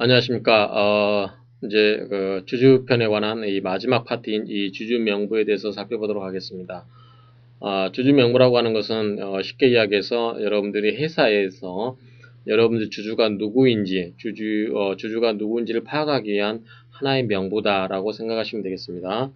안녕하십니까. 이제 주주편에 관한 이 마지막 파트인 이 주주명부에 대해서 살펴보도록 하겠습니다. 주주명부라고 하는 것은 쉽게 이야기해서 여러분들이 회사에서 여러분들 주주가 누구인지, 주주가 누구인지를 파악하기 위한 하나의 명부다라고 생각하시면 되겠습니다.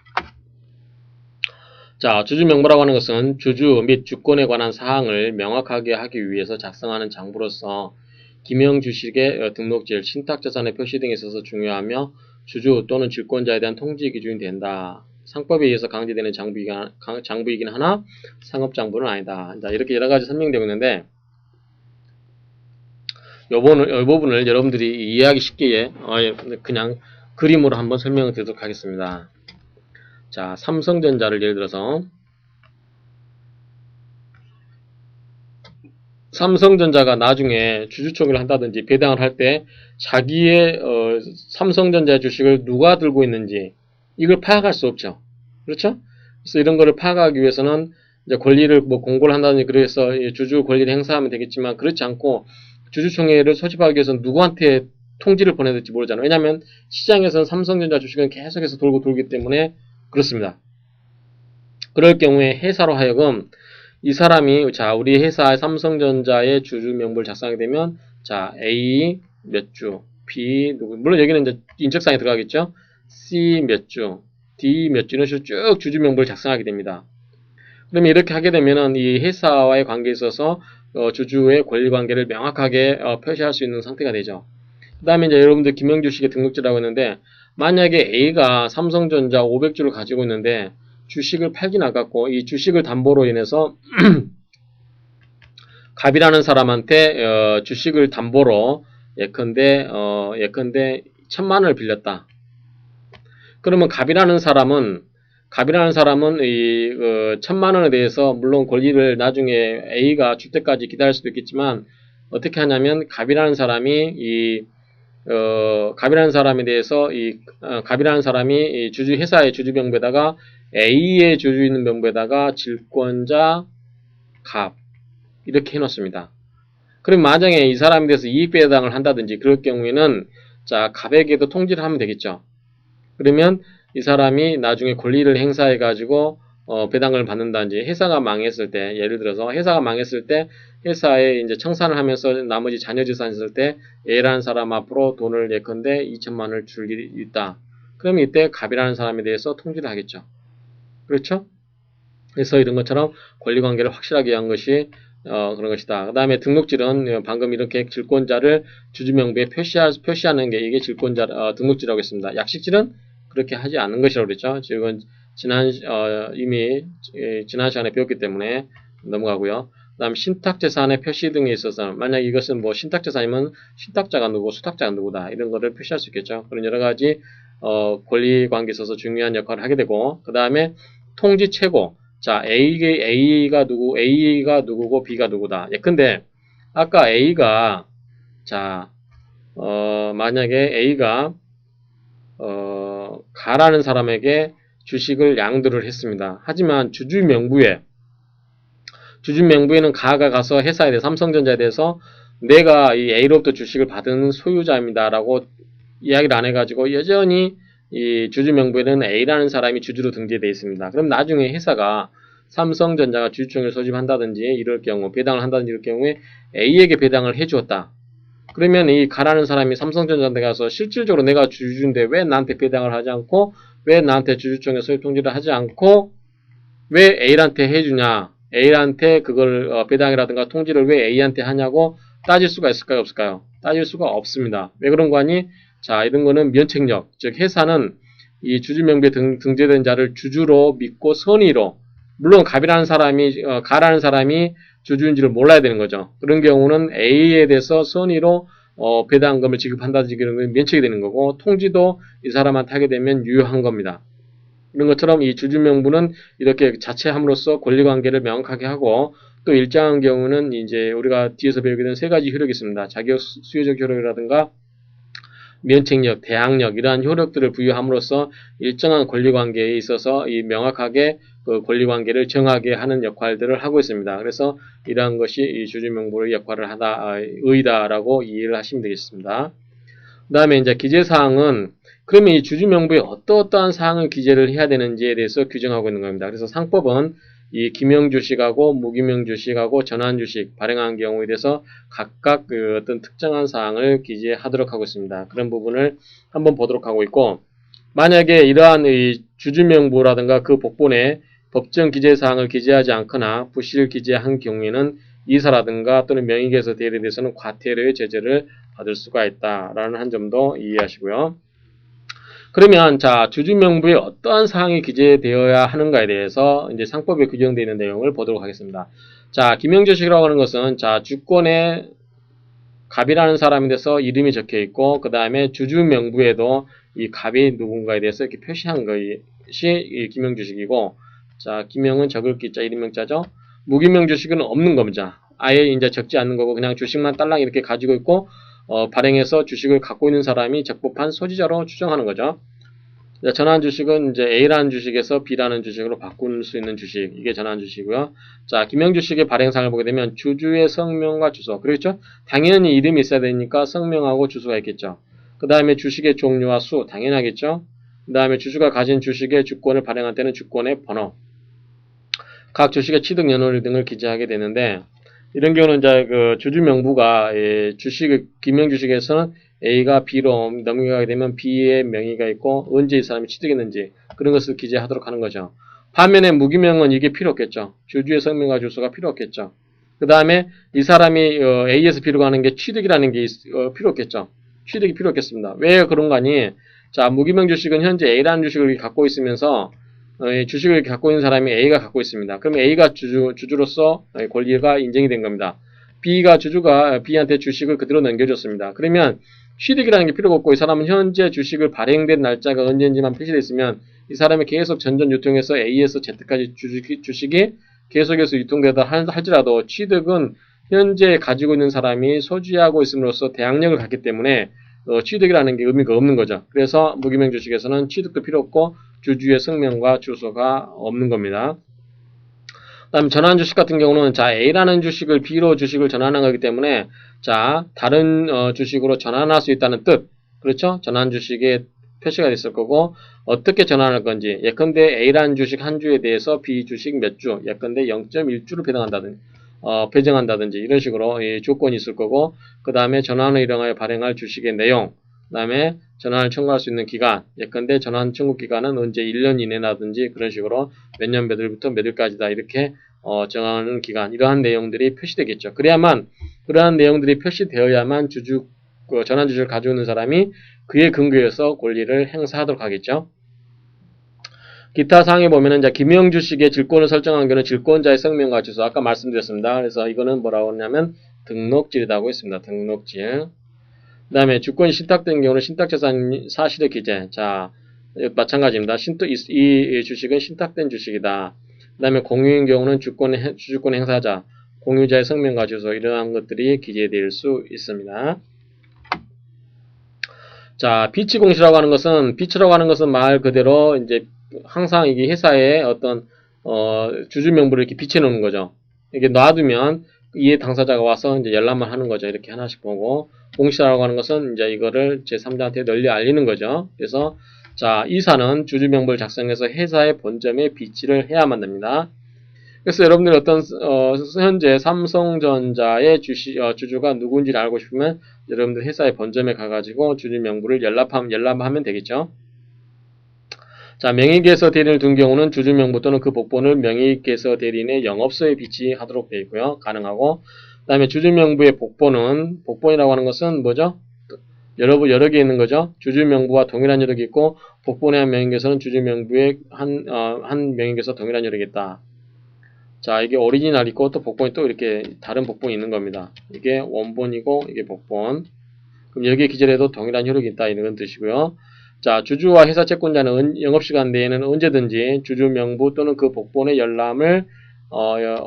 자, 주주명부라고 하는 것은 주주 및 주권에 관한 사항을 명확하게 하기 위해서 작성하는 장부로서 기명주식의 등록질, 신탁자산의 표시 등에 있어서 중요하며 주주 또는 주권자에 대한 통지 기준이 된다. 상법에 의해서 강제되는 장부이긴 하나 상업장부는 아니다. 자, 이렇게 여러 가지 설명되고 있는데 이 부분을 여러분들이 이해하기 쉽게 그냥 그림으로 한번 설명을 드리도록 하겠습니다. 자, 삼성전자를 예를 들어서 삼성전자가 나중에 주주총회를 한다든지 배당을 할 때 자기의 삼성전자 주식을 누가 들고 있는지 이걸 파악할 수 없죠. 그렇죠? 그래서 이런 거를 파악하기 위해서는 이제 권리를 공고를 한다든지 그래서 주주 권리를 행사하면 되겠지만 그렇지 않고 주주총회를 소집하기 위해서는 누구한테 통지를 보내야 될지 모르잖아요. 왜냐하면 시장에서는 삼성전자 주식은 계속해서 돌기 때문에 그렇습니다. 그럴 경우에 회사로 하여금 이 사람이 자 우리 회사의 삼성전자의 주주 명부를 작성하게 되면 자 A 몇 주, B 누구 물론 여기는 이제 인적사항이 들어가겠죠. C 몇 주, D 몇 주 이런 식으로 쭉 주주 명부를 작성하게 됩니다. 그러면 이렇게 하게 되면은 이 회사와의 관계에 있어서 주주의 권리 관계를 명확하게 표시할 수 있는 상태가 되죠. 그 다음에 이제 여러분들 김영주식의 등록지라고 했는데 만약에 A가 삼성전자 500주를 가지고 있는데 주식을 팔긴 아깝고 이 주식을 담보로 인해서 갑이라는 사람한테 주식을 담보로 예컨대 1000만 원을 빌렸다. 그러면 갑이라는 사람은 이 1000만 원에 대해서 물론 권리를 나중에 A가 줄 때까지 기다릴 수도 있겠지만 어떻게 하냐면 갑이라는 사람이 갑이라는 사람에 대해서 갑이라는 사람이 이 회사의 주주 명부에다가 A의 주주 있는 명부에다가 질권자 갑 이렇게 해놓습니다. 그럼 만약에 이 사람에 대해서 이익 배당을 한다든지 그럴 경우에는 자 갑에게도 통지를 하면 되겠죠. 그러면 이 사람이 나중에 권리를 행사해 가지고 배당을 받는다든지 회사가 망했을 때 예를 들어서 회사가 망했을 때 회사에 이제 청산을 하면서 나머지 자녀 재산이 있을 때 A라는 사람 앞으로 돈을 예컨대 2천만 원을 줄 일이 있다. 그러면 이때 갑이라는 사람에 대해서 통지를 하겠죠. 그렇죠? 그래서 이런 것처럼 권리관계를 확실하게 한 것이 그런 것이다. 그 다음에 등록질은 방금 이렇게 질권자를 주주명부에 표시하는 게 이게 등록질이라고 했습니다. 약식질은 그렇게 하지 않는 것이라고 그랬죠. 지금 이미 지난 시간에 배웠기 때문에 넘어가고요. 그 다음 신탁재산의 표시 등에 있어서 만약 이것은 뭐 신탁재산이면 신탁자가 누구고 수탁자가 누구다 이런 거를 표시할 수 있겠죠. 그런 여러 가지 권리관계에 있어서 중요한 역할을 하게 되고 그 다음에 통지 최고 자 A가 누구고 B가 누구다. 예컨대 아까 A가 자 만약에 A가 가라는 사람에게 주식을 양도를 했습니다. 하지만 주주명부에는 가가 가서 회사에 대해 삼성전자에 대해서 내가 이 A로부터 주식을 받은 소유자입니다라고 이야기를 안 해가지고 여전히 이 주주명부에는 A라는 사람이 주주로 등재되어 있습니다. 그럼 나중에 회사가 삼성전자가 주주총회를 소집한다든지 이럴 경우 배당을 한다든지 이럴 경우에 A에게 배당을 해주었다. 그러면 이 가라는 사람이 삼성전자한테 가서 실질적으로 내가 주주인데 왜 나한테 배당을 하지 않고 왜 나한테 주주총회 소집 통지를 하지 않고 왜 A한테 해주냐 A한테 그걸 배당이라든가 통지를 왜 A한테 하냐고 따질 수가 있을까요 없을까요? 따질 수가 없습니다. 왜 그런 거 아니? 자 이런 거는 면책력 즉 회사는 이 주주명부에 등재된 자를 주주로 믿고 선의로 물론 가라는 사람이 주주인지를 몰라야 되는 거죠. 그런 경우는 A에 대해서 선의로 배당금을 지급한다든지 이런 건 면책이 되는 거고 통지도 이 사람한테 하게 되면 유효한 겁니다. 이런 것처럼 이 주주명부는 이렇게 자체함으로써 권리관계를 명확하게 하고 또 일정한 경우는 이제 우리가 뒤에서 배우게 된 세 가지 효력이 있습니다. 자격 수혜적 효력이라든가 면책력, 대항력 이러한 효력들을 부여함으로써 일정한 권리관계에 있어서 이 명확하게 그 권리관계를 정하게 하는 역할들을 하고 있습니다. 그래서 이러한 것이 이 주주명부의 역할을 의다라고 이해를 하시면 되겠습니다. 그 다음에 이제 기재사항은 그러면 이 주주명부에 어떠한 사항을 기재를 해야 되는지에 대해서 규정하고 있는 겁니다. 그래서 상법은 이 기명주식하고 무기명주식하고 전환주식 발행한 경우에 대해서 각각 그 어떤 특정한 사항을 기재하도록 하고 있습니다. 그런 부분을 한번 보도록 하고 있고, 만약에 이러한 이 주주명부라든가 그 복본에 법정 기재사항을 기재하지 않거나 부실 기재한 경우에는 이사라든가 또는 명의계에서 대리에 대해서는 과태료의 제재를 받을 수가 있다라는 한 점도 이해하시고요. 그러면 자, 주주명부에 어떠한 사항이 기재되어야 하는가에 대해서 이제 상법에 규정되어 있는 내용을 보도록 하겠습니다. 자, 기명주식이라고 하는 것은 자, 주권에 갑이라는 사람에 대해서 이름이 적혀 있고 그 다음에 주주명부에도 이 갑이 누군가에 대해서 이렇게 표시한 것이 이 기명주식이고, 자, 기명은 적을 기자 이름명자죠. 무기명주식은 없는 겁니다. 아예 이제 적지 않는 거고 그냥 주식만 딸랑 이렇게 가지고 있고 발행해서 주식을 갖고 있는 사람이 적법한 소지자로 추정하는 거죠. 전환 주식은 이제 A라는 주식에서 B라는 주식으로 바꿀 수 있는 주식, 이게 전환 주식이고요. 자, 기명주식의 발행상을 보게 되면 주주의 성명과 주소, 그렇죠? 당연히 이름이 있어야 되니까 성명하고 주소가 있겠죠. 그 다음에 주식의 종류와 수, 당연하겠죠. 그 다음에 주주가 가진 주식의 주권을 발행할 때는 주권의 번호, 각 주식의 취득 연월 등을 기재하게 되는데, 이런 경우는 이제 그 주주 명부가 주식 기명주식에서는 A가 B로 넘겨가게 되면 B의 명의가 있고 언제 이 사람이 취득했는지 그런 것을 기재하도록 하는 거죠. 반면에 무기명은 이게 필요 없겠죠. 주주의 성명과 주소가 필요 없겠죠. 그 다음에 이 사람이 A에서 B로 가는 게 취득이라는 게 필요 없겠죠. 취득이 필요 없겠습니다. 왜 그런가니? 자, 무기명 주식은 현재 A라는 주식을 갖고 있으면서 주식을 갖고 있는 사람이 A가 갖고 있습니다. 그럼 A가 주주로서 권리가 인정이 된 겁니다. 주주가 B한테 주식을 그대로 넘겨줬습니다. 그러면 취득이라는 게 필요가 없고 이 사람은 현재 주식을 발행된 날짜가 언제인지만 표시되어 있으면 이 사람이 계속 전전 유통해서 A에서 Z까지 주식이 계속해서 유통되다 할지라도 취득은 현재 가지고 있는 사람이 소지하고 있음으로써 대항력을 갖기 때문에 취득이라는 게 의미가 없는 거죠. 그래서 무기명 주식에서는 취득도 필요 없고 주주의 성명과 주소가 없는 겁니다. 그 다음에 전환 주식 같은 경우는 자, A라는 주식을 B로 주식을 전환한 거기 때문에 자, 다른 주식으로 전환할 수 있다는 뜻, 그렇죠? 전환 주식에 표시가 됐을 거고 어떻게 전환할 건지, 예컨대 A라는 주식 한 주에 대해서 B 주식 몇 주, 예컨대 0.1주로 배정한다든지 이런 식으로 조건이 있을 거고, 그 다음에 전환을 일어나여 발행할 주식의 내용, 그 다음에 전환을 청구할 수 있는 기간, 예컨대 전환 청구 기간은 언제 1년 이내라든지 그런 식으로 몇 년 몇 월부터 몇 일까지다 이렇게 정하는 기간, 이러한 내용들이 표시되겠죠. 그러한 내용들이 표시되어야만 전환 주식을 가지고 있는 사람이 그에 근거해서 권리를 행사하도록 하겠죠. 기타 사항에 보면은 이제 기명주식의 질권을 설정한 경우는 질권자의 성명과 주소, 아까 말씀드렸습니다. 그래서 이거는 뭐라고 하냐면 등록질이라고 했습니다. 등록질. 그 다음에 주권이 신탁된 경우는 신탁재산 사실의 기재. 자, 마찬가지입니다. 이 주식은 신탁된 주식이다. 그 다음에 공유인 경우는 주주권 행사자, 공유자의 성명과 주소, 이러한 것들이 기재될 수 있습니다. 자, 비치공시라고 하는 것은 말 그대로 이제 항상 이게 회사의 어떤 주주 명부를 이렇게 비춰놓는 거죠. 이게 놔두면 이해 당사자가 와서 이제 열람만 하는 거죠. 이렇게 하나씩 보고, 공시라고 하는 것은 이제 이거를 제3자한테 널리 알리는 거죠. 그래서 자, 이사는 주주 명부를 작성해서 회사의 본점에 비치를 해야만 됩니다. 그래서 여러분들이 현재 삼성전자의 주주가 누구인지를 알고 싶으면 여러분들 회사의 본점에 가가지고 주주 명부를 열람하면 되겠죠. 자, 명의계서 대리인을 둔 경우는 주주 명부 또는 그 복본을 명의계서 대리인의 영업소에 비치하도록 되어 있고요. 가능하고, 그 다음에 주주 명부의 복본이라고 하는 것은 뭐죠? 여러 개 있는 거죠. 주주 명부와 동일한 여력이 있고, 복본의 한 명의계서는 주주 명부의 한 명의계서 동일한 여력이 있다. 자, 이게 오리지널 있고 또 복본이 또 이렇게 다른 복본이 있는 겁니다. 이게 원본이고 이게 복본. 그럼 여기에 기재해도 동일한 효력이 있다, 이런 뜻이고요. 자, 주주와 회사 채권자는 영업시간 내에는 언제든지 주주 명부 또는 그 복본의 열람을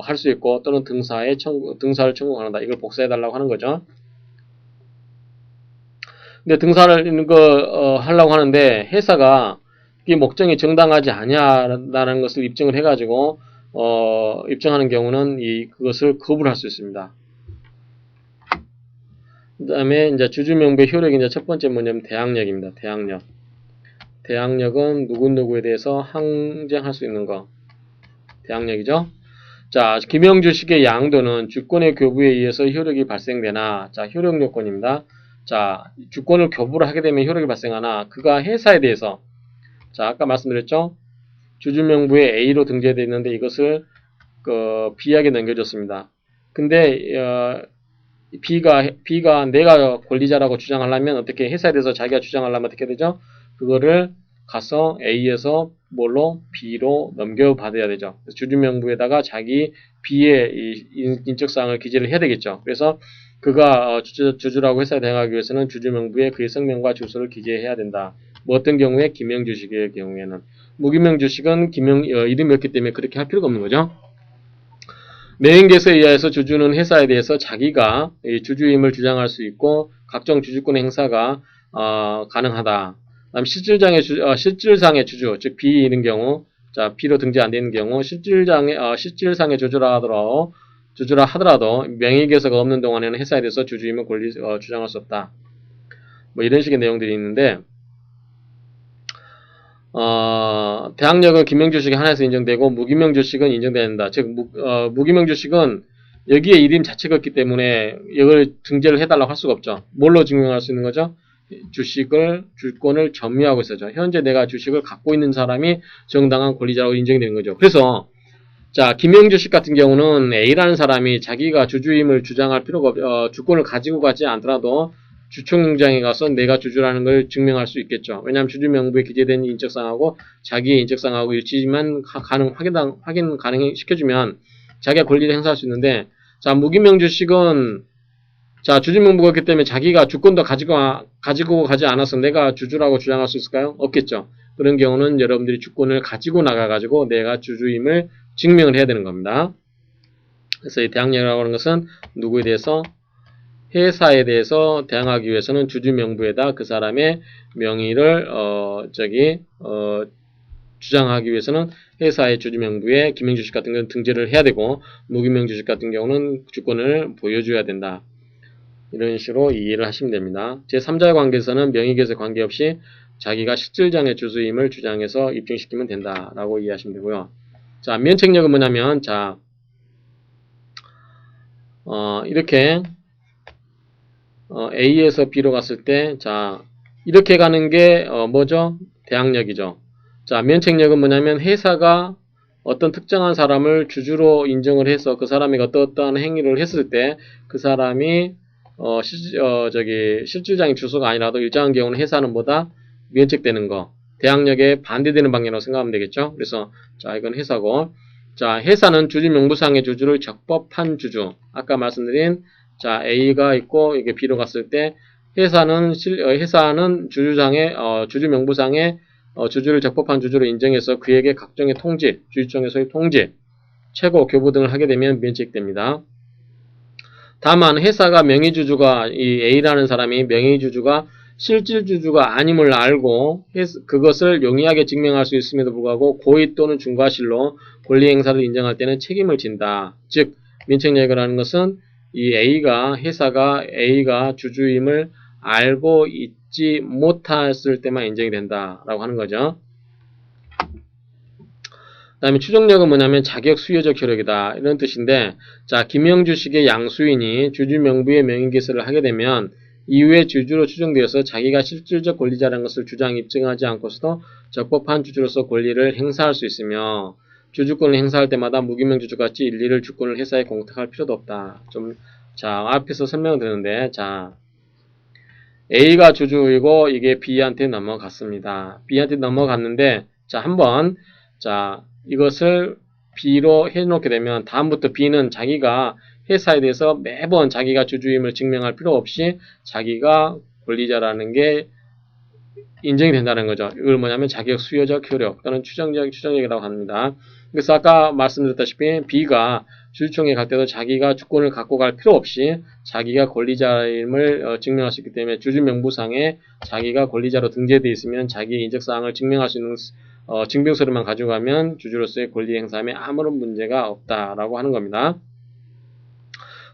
할 수 있고, 또는 등사를 청구한다. 이걸 복사해달라고 하는 거죠. 근데 등사를 하려고 하는데 회사가 이 목적이 정당하지 않냐라는 것을 입증을 해가지고 입증하는 경우는 그것을 거부를 할 수 있습니다. 그 다음에 이제 주주명부의 효력이 이제 첫 번째 뭐냐면 대항력입니다. 대항력. 대항력은 누구누구에 대해서 항쟁할 수 있는 거. 대항력이죠. 자, 김영주식의 양도는 주권의 교부에 의해서 효력이 발생되나, 자, 효력 요건입니다. 자, 주권을 교부를 하게 되면 효력이 발생하나, 그가 회사에 대해서, 자, 아까 말씀드렸죠? 주주명부에 A로 등재되어 있는데 이것을 B에게 넘겨줬습니다. 근데 B가 내가 권리자라고 주장하려면 어떻게 회사에 대해서 자기가 주장하려면 어떻게 되죠? 그거를 가서 A에서 뭘로 B로 넘겨받아야 되죠. 주주명부에다가 자기 B의 인적사항을 기재를 해야 되겠죠. 그래서 그가 주주라고 회사에 대응하기 위해서는 주주명부에 그의 성명과 주소를 기재해야 된다. 뭐 어떤 경우에 김영주식의 경우에는 무김영주식은 이름이 없기 때문에 그렇게 할 필요가 없는 거죠. 매행계서에 의하여서 주주는 회사에 대해서 자기가 주주임을 주장할 수 있고 각종 주주권 행사가 가능하다. 다음 실질상의 주주, 즉 B인 경우, 자 B로 등재 안 되는 경우 실질상의 주주라 하더라도 명의계서가 없는 동안에는 회사에 대해서 주주임을 주장할 수 없다. 뭐 이런 식의 내용들이 있는데. 대항력은 김영주식이 하나에서 인정되고 무김영주식은 인정된다. 즉 무김영주식은 여기에 이름 자체가 없기 때문에 이걸 등재를 해달라고 할 수가 없죠. 뭘로 증명할 수 있는 거죠? 주권을 점유하고 있어죠. 현재 내가 주식을 갖고 있는 사람이 정당한 권리자라고 인정되는 거죠. 그래서 자 김영주식 같은 경우는 A라는 사람이 자기가 주주임을 주장할 필요가 주권을 가지고 가지 않더라도 주총장에 가서 내가 주주라는 걸 증명할 수 있겠죠. 왜냐하면 주주명부에 기재된 인적사항하고 자기의 인적사항하고 일치지만 확인 가능시켜주면 자기가 권리를 행사할 수 있는데, 자 무기명주식은 자 주주명부가 있기 때문에 자기가 주권도 가지고 가지 않아서 내가 주주라고 주장할 수 있을까요? 없겠죠. 그런 경우는 여러분들이 주권을 가지고 나가가지고 내가 주주임을 증명을 해야 되는 겁니다. 그래서 이 대항력이라고 하는 것은 누구에 대해서? 회사에 대해서 대항하기 위해서는 주주명부에다 그 사람의 명의를 주장하기 위해서는 회사의 주주명부에 김영주식 같은 경우는 등재를 해야 되고 무김영주식 같은 경우는 주권을 보여줘야 된다. 이런 식으로 이해를 하시면 됩니다. 제3자의 관계에서는 명의계에서 관계없이 자기가 실질상의 주주임을 주장해서 입증시키면 된다라고 이해하시면 되고요. 자, 면책력은 뭐냐면 자 이렇게 A에서 B로 갔을 때, 자, 이렇게 가는 게, 뭐죠? 대항력이죠. 자, 면책력은 뭐냐면, 회사가 어떤 특정한 사람을 주주로 인정을 해서 그 사람이 어떠한 행위를 했을 때, 그 사람이, 실질적인 주소가 아니라도 일정한 경우는 회사는 뭐다? 면책되는 거. 대항력에 반대되는 방향으로 생각하면 되겠죠? 그래서, 자, 이건 회사고. 자, 회사는 주주 명부상의 주주를 적법한 주주. 아까 말씀드린 자, A가 있고, 이게 B로 갔을 때, 회사는 주주 명부상에, 주주를 적법한 주주로 인정해서 그에게 각종의 통지, 주주총회에서의 통지, 최고, 교부 등을 하게 되면 면책됩니다. 다만, 회사가 명의주주가, 이 A라는 사람이 명의주주가 실질주주가 아님을 알고, 그것을 용이하게 증명할 수 있음에도 불구하고, 고의 또는 중과실로 권리 행사를 인정할 때는 책임을 진다. 즉, 면책력이라는 것은, 이 회사가 A가 주주임을 알고 있지 못했을 때만 인정이 된다라고 하는 거죠. 그 다음에 추정력은 뭐냐면 자격 수여적 효력이다 이런 뜻인데, 자 김영주식의 양수인이 주주명부의 명의개설을 하게 되면 이후에 주주로 추정되어서 자기가 실질적 권리자라는 것을 주장 입증하지 않고서도 적법한 주주로서 권리를 행사할 수 있으며, 주주권을 행사할 때마다 무기명주주같이 일일을 주권을 회사에 공탁할 필요도 없다. 자, 앞에서 설명을 드렸는데, 자, A가 주주이고, 이게 B한테 넘어갔습니다. B한테 넘어갔는데, 자, 자, 이것을 B로 해놓게 되면, 다음부터 B는 자기가 회사에 대해서 매번 자기가 주주임을 증명할 필요 없이 자기가 권리자라는 게 인정이 된다는 거죠. 이걸 뭐냐면 자격 수여적 효력 또는 추정력이라고 합니다. 그래서 아까 말씀드렸다시피 B가 주주총회 갈 때도 자기가 주권을 갖고 갈 필요 없이 자기가 권리자임을 증명할 수 있기 때문에 주주명부상에 자기가 권리자로 등재되어 있으면 자기의 인적사항을 증명할 수 있는 증빙서류만 가져가면 주주로서의 권리 행사에 아무런 문제가 없다라고 하는 겁니다.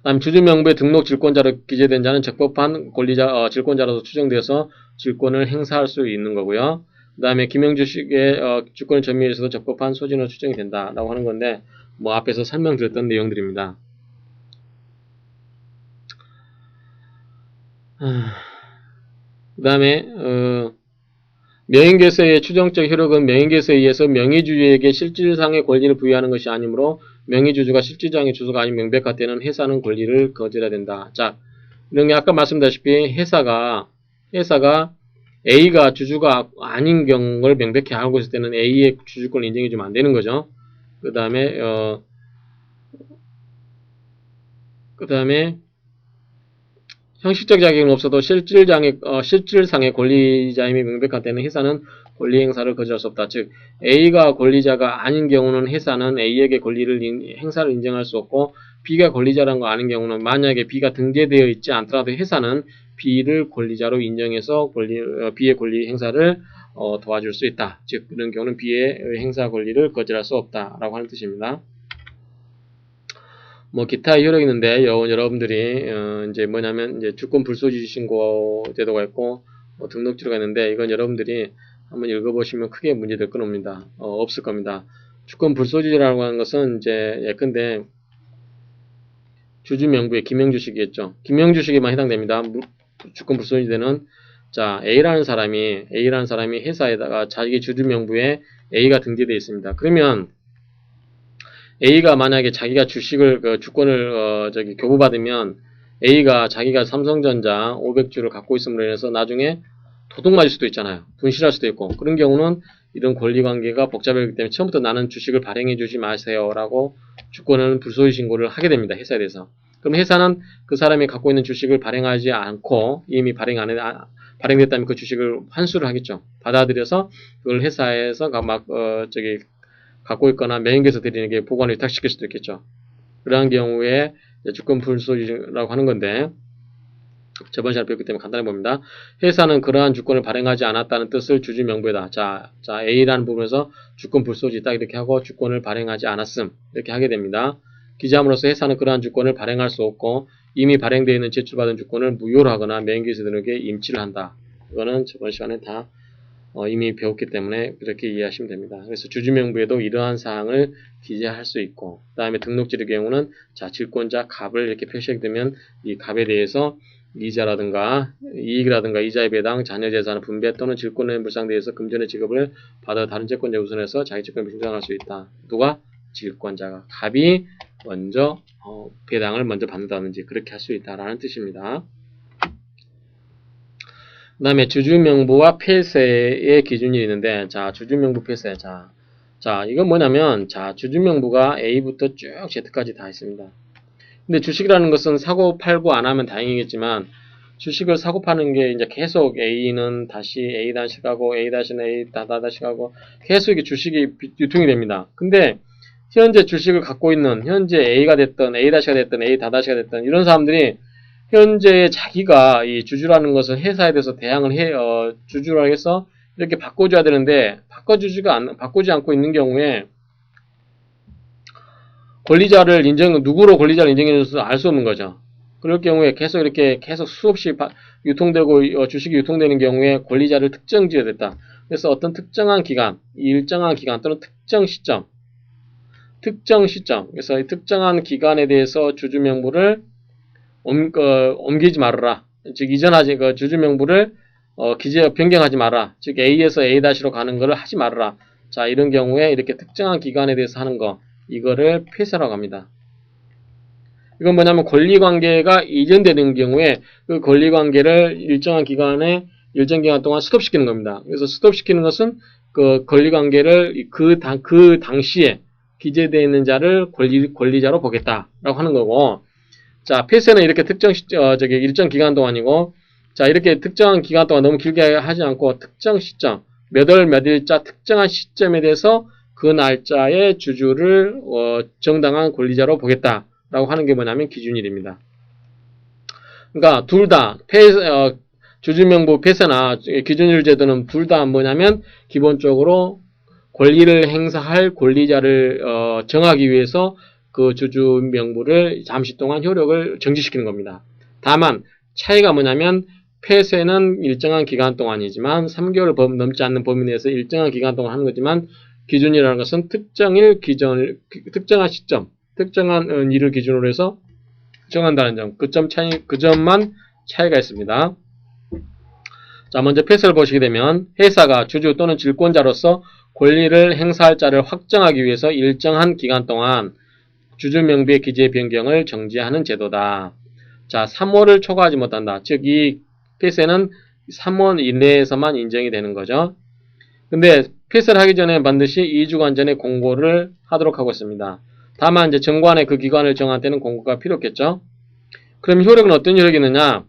다음 주주명부에 등록 질권자로 기재된 자는 적법한 권리자, 질권자로서 추정되어서 질권을 행사할 수 있는 거고요. 그 다음에 김영주식의 주권을 전미해서도 적법한 소진으로 추정이 된다라고 하는 건데, 뭐 앞에서 설명드렸던 내용들입니다. 그 다음에 명의계서의 추정적 효력은 명의계서에 의해서 명의주주에게 실질상의 권리를 부여하는 것이 아니므로 명의주주가 실질상의 주소가 아닌 명백할 때는 회사는 권리를 거절해야 된다. 자, 이런 게 아까 말씀드렸다시피 회사가 A가 주주가 아닌 경우를 명백히 알고 있을 때는 A의 주주권을 인정해주면 안 되는 거죠. 그 다음에 형식적 자격은 없어도 실질상의 권리자임이 명백한 때는 회사는 권리 행사를 거절할 수 없다. 즉, A가 권리자가 아닌 경우는 회사는 A에게 행사를 인정할 수 없고, B가 권리자라는 거 아닌 경우는 만약에 B가 등재되어 있지 않더라도 회사는 B를 권리자로 인정해서 B의 권리 행사를 도와줄 수 있다. 즉, 이런 경우는 B의 행사 권리를 거절할 수 없다라고 하는 뜻입니다. 뭐 기타 효력이 있는데 여러분들이 이제 뭐냐면 이제 주권 불소지 신고 제도가 있고 등록제도가 있는데 이건 여러분들이 한번 읽어보시면 크게 문제될 건 없을 겁니다. 주권 불소지라고 하는 것은 이제 예컨대 주주명부의 김영주식이겠죠. 김영주식에만 해당됩니다. 주권 불소지되는 자 A라는 사람이 회사에다가 자기 주주명부에 A가 등재되어 있습니다. 그러면 A가 만약에 자기가 주권을 교부받으면 A가 자기가 삼성전자 500주를 갖고 있음으로 인해서 나중에 도둑 맞을 수도 있잖아요. 분실할 수도 있고 그런 경우는 이런 권리관계가 복잡하기 때문에 처음부터 나는 주식을 발행해 주지 마세요 라고 주권을 불소지 신고를 하게 됩니다. 회사에 대해서. 그럼 회사는 그 사람이 갖고 있는 주식을 발행하지 않고 이미 발행됐다면 그 주식을 환수를 하겠죠. 받아들여서 그걸 회사에서 갖고 있거나 명의계에서 드리는 게 보관을 위탁시킬 수도 있겠죠. 그러한 경우에 주권 불소지라고 하는 건데 저번 시간에 배웠기 때문에 간단히 봅니다. 회사는 그러한 주권을 발행하지 않았다는 뜻을 주주명부에다 자 A라는 부분에서 주권 불소지 딱 이렇게 하고 주권을 발행하지 않았음 이렇게 하게 됩니다. 기재함으로써 회사는 그러한 주권을 발행할 수 없고 이미 발행되어 있는 제출받은 주권을 무효로 하거나 명의계에서들에게 임치를 한다. 이거는 저번 시간에 다 이미 배웠기 때문에 그렇게 이해하시면 됩니다. 그래서 주주명부에도 이러한 사항을 기재할 수 있고 그 다음에 등록지의 경우는 자 질권자 갑을 이렇게 표시하게 되면 이 갑에 대해서 이자라든가 이익이라든가 이자에 배당 자녀재산의 분배 또는 질권의 물상대에서 금전의 지급을 받아 다른 채권자 우선해서 자기 채권을 신청할 수 있다. 누가? 질권자가 갑이 먼저 배당을 먼저 받는다든지 그렇게 할 수 있다라는 뜻입니다. 그 다음에 주주명부와 폐쇄의 기준이 있는데, 자, 주주명부 폐쇄. 자, 이건 뭐냐면, 자, 주주명부가 A부터 쭉 Z까지 다 있습니다. 근데 주식이라는 것은 사고 팔고 안 하면 다행이겠지만, 주식을 사고 파는 게 이제 계속 A는 다시 A-씩 하고, A-는 A 다다다씩 하고, 계속 이게 주식이 유통이 됩니다. 근데, 현재 주식을 갖고 있는, 현재 A가 됐든, A-가 됐든, A 다다시가 됐든, 이런 사람들이 현재 자기가 이 주주라는 것은 회사에 대해서 대항을 주주라고 해서 이렇게 바꿔줘야 되는데, 바꾸지 않고 있는 경우에, 누구로 권리자를 인정해줘서 알 수 없는 거죠. 그럴 경우에 계속 수없이 유통되고, 주식이 유통되는 경우에 권리자를 특정 지어야 됐다. 그래서 어떤 특정한 기간, 일정한 기간 또는 특정 시점, 그래서 이 특정한 기간에 대해서 주주명부를 옮기지 말아라. 즉, 주주명부를 변경하지 마라. 즉, A에서 A-로 가는 것을 하지 말아라. 자, 이런 경우에 이렇게 특정한 기간에 대해서 하는 거, 이거를 폐쇄라고 합니다. 이건 뭐냐면 권리관계가 이전되는 경우에 그 권리관계를 일정 기간 동안 스톱시키는 겁니다. 그래서 스톱시키는 것은 그 권리관계를 그 당시에 기재되어 있는 자를 권리자로 보겠다라고 하는 거고, 자, 폐쇄는 이렇게 일정 기간 동안이고, 자, 이렇게 특정한 기간 동안 너무 길게 하지 않고, 특정 시점, 몇 일자 특정한 시점에 대해서 그 날짜의 주주를, 정당한 권리자로 보겠다라고 하는 게 뭐냐면 기준일입니다. 그러니까, 둘 다, 주주명부 폐쇄나 기준일 제도는 둘 다 뭐냐면, 기본적으로 권리를 행사할 권리자를, 정하기 위해서 그 주주 명부를 잠시 동안 효력을 정지시키는 겁니다. 다만 차이가 뭐냐면 폐쇄는 일정한 기간 동안이지만 3개월 넘지 않는 범위 내에서 일정한 기간 동안 하는 거지만 기준이라는 것은 특정한 시점, 특정한 일을 기준으로 해서 정한다는 점, 그 점만 차이가 있습니다. 자, 먼저 폐쇄를 보시게 되면 회사가 주주 또는 질권자로서 권리를 행사할 자를 확정하기 위해서 일정한 기간 동안 주주 명부의 기재 변경을 정지하는 제도다. 자, 3월을 초과하지 못한다. 즉, 이 폐쇄는 3월 이내에서만 인정이 되는 거죠. 근데 폐쇄를 하기 전에 반드시 2주간 전에 공고를 하도록 하고 있습니다. 다만 이제 정관에 그 기간을 정할 때는 공고가 필요했겠죠. 그럼 효력은 어떤 효력이 있느냐?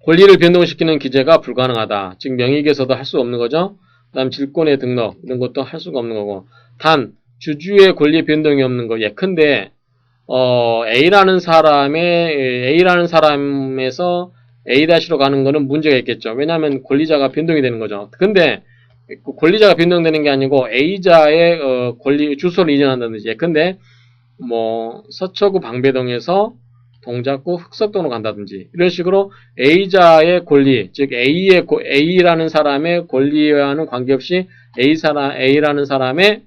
권리를 변동시키는 기재가 불가능하다. 즉 명의계서도 할 수 없는 거죠. 그 다음 질권의 등록 이런 것도 할 수가 없는 거고 단 주주의 권리 변동이 없는 거. 예컨대 A라는 사람에서 A-로 가는 거는 문제가 있겠죠. 왜냐하면 권리자가 변동이 되는 거죠. 근데 권리자가 변동되는 게 아니고 A자의 권리 주소를 이전한다든지 예컨대 뭐 서초구 방배동에서 동작구 흑석동으로 간다든지 이런 식으로 A자의 권리, 즉 A라는 사람의 권리와는 관계없이 A라는 사람의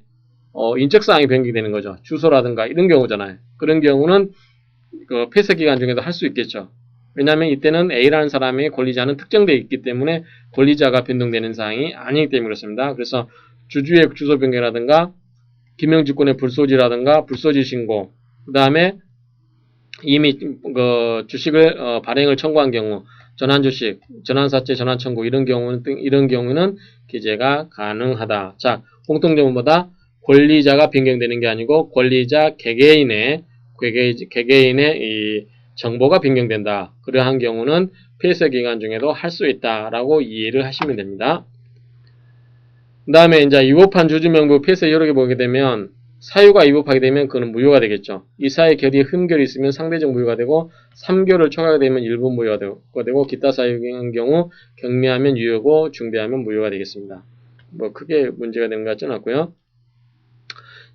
인적사항이 변경되는 거죠. 주소라든가 이런 경우잖아요. 그런 경우는 그 폐쇄 기간 중에도 할 수 있겠죠. 왜냐하면 이때는 A라는 사람의 권리자는 특정되어 있기 때문에 권리자가 변동되는 사항이 아니기 때문에 그렇습니다. 그래서 주주의 주소 변경이라든가 기명주권의 불소지라든가 불소지 신고, 그 다음에 이미 그 주식을 발행을 청구한 경우, 전환주식, 전환사채, 전환청구 이런 경우는 기재가 가능하다. 자, 공통점은 뭐다? 권리자가 변경되는 게 아니고 권리자 개개인의 이 정보가 변경된다. 그러한 경우는 폐쇄 기간 중에도 할 수 있다라고 이해를 하시면 됩니다. 그 다음에 이제 위법한 주주명부 폐쇄 효력에 보게 되면 사유가 위법하게 되면 그는 무효가 되겠죠. 이사의 결의 흠결이 있으면 상대적 무효가 되고 3개월을 초과하게 되면 일부 무효가 되고 기타 사유인 경우 경미하면 유효고 중대하면 무효가 되겠습니다. 뭐 크게 문제가 되는 것 같지는 않고요.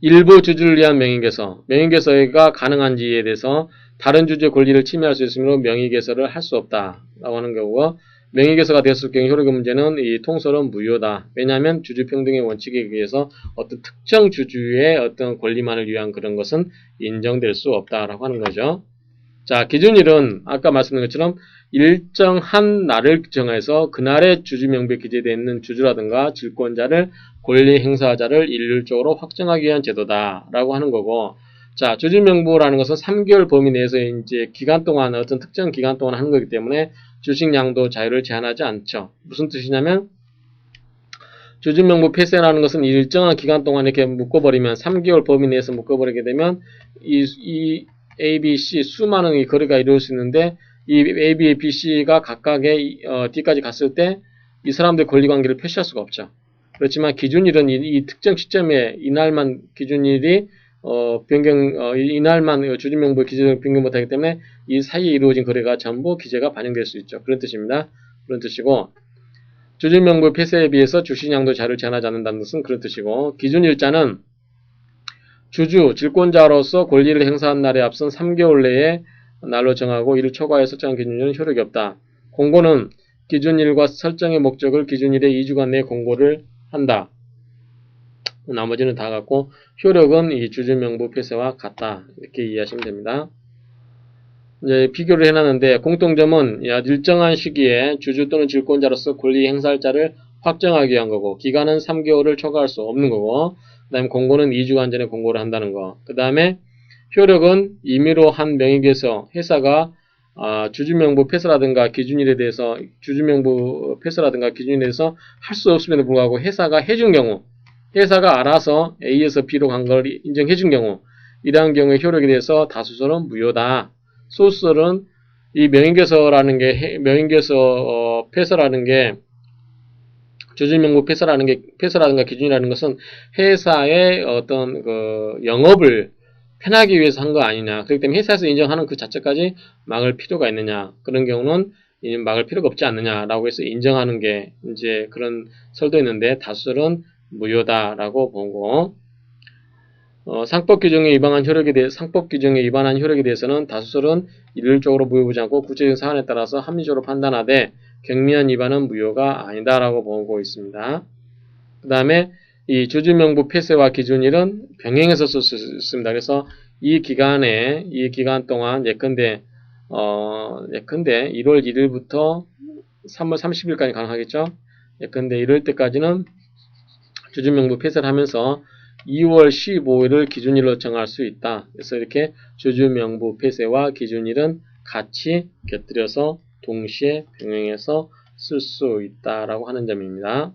일부 주주를 위한 명의개서가 가능한지에 대해서 다른 주주의 권리를 침해할 수 있으므로 명의개서를 할 수 없다라고 하는 경우고 명의개서가 됐을 경우 효력의 문제는 이 통설은 무효다. 왜냐하면 주주평등의 원칙에 의해서 어떤 특정 주주의 어떤 권리만을 위한 그런 것은 인정될 수 없다라고 하는 거죠. 자, 기준일은 아까 말씀드린 것처럼 일정한 날을 정해서 그날의 주주명부에 기재되어 있는 주주라든가 질권자를 권리 행사자를 일률적으로 확정하기 위한 제도다라고 하는 거고, 자, 주주명부라는 것은 3개월 범위 내에서 이제 기간 동안 어떤 특정 기간 동안 하는 거기 때문에 주식량도 자유를 제한하지 않죠. 무슨 뜻이냐면 주주명부 폐쇄라는 것은 일정한 기간 동안 이렇게 묶어버리면 3개월 범위 내에서 묶어버리게 되면 이 A, B, C 수많은 이 거래가 이루어질 수 있는데 이 A, B, B, C가 각각의 D까지 갔을 때 이 사람들의 권리관계를 표시할 수가 없죠. 그렇지만 기준일은 이 특정 시점에 이날만 기준일이 이날만 주주명부의 기재를 변경 못하기 때문에 이 사이에 이루어진 거래가 전부 기재가 반영될 수 있죠. 그런 뜻입니다. 그런 뜻이고 주주명부 폐쇄에 비해서 주식량도 자유를 제한하지 않는다는 것은 그런 뜻이고 기준일자는 주주, 질권자로서 권리를 행사한 날에 앞선 3개월 내에 날로 정하고 이를 초과해 설정한 기준일은 효력이 없다. 공고는 기준일과 설정의 목적을 기준일에 2주간 내에 공고를 한다. 나머지는 다 같고 효력은 이 주주명부 폐쇄와 같다. 이렇게 이해하시면 됩니다. 이제 비교를 해놨는데 공통점은 일정한 시기에 주주 또는 질권자로서 권리 행사할 자를 확정하기 위한 거고 기간은 3개월을 초과할 수 없는 거고 그 다음에 공고는 2주간 전에 공고를 한다는 거. 그 다음에 효력은 임의로 한 명의계서 회사가 주주명부 폐쇄라든가 기준일에 대해서 주주명부 폐쇄라든가 기준일에 대해서 할 수 없음에도 불구하고 회사가 해준 경우 회사가 알아서 A에서 B로 간 걸 인정해준 경우 이러한 경우에 효력에 대해서 다수설은 무효다. 소수설은 이 명의계서라는 게 폐쇄라는 게 주주명부 폐쇄라든가 기준이라는 것은 회사의 어떤 그 영업을 편하기 위해서 한 거 아니냐. 그렇기 때문에 회사에서 인정하는 그 자체까지 막을 필요가 있느냐. 그런 경우는 막을 필요가 없지 않느냐라고 해서 인정하는 게 이제 그런 설도 있는데 다수설은 무효다라고 보고 상법 규정에 위반한 효력에 대해서는 다수설은 일률적으로 무효보지 않고 구체적인 사안에 따라서 합리적으로 판단하되 경미한 위반은 무효가 아니다라고 보고 있습니다. 그 다음에 이 주주명부 폐쇄와 기준일은 병행해서 쓸 수 있습니다. 그래서 이 기간 동안 예컨대 1월 1일부터 3월 30일까지 가능하겠죠? 예컨대 이럴 때까지는 주주명부 폐쇄를 하면서 2월 15일을 기준일로 정할 수 있다. 그래서 이렇게 주주명부 폐쇄와 기준일은 같이 곁들여서 동시에 병행해서 쓸 수 있다라고 하는 점입니다.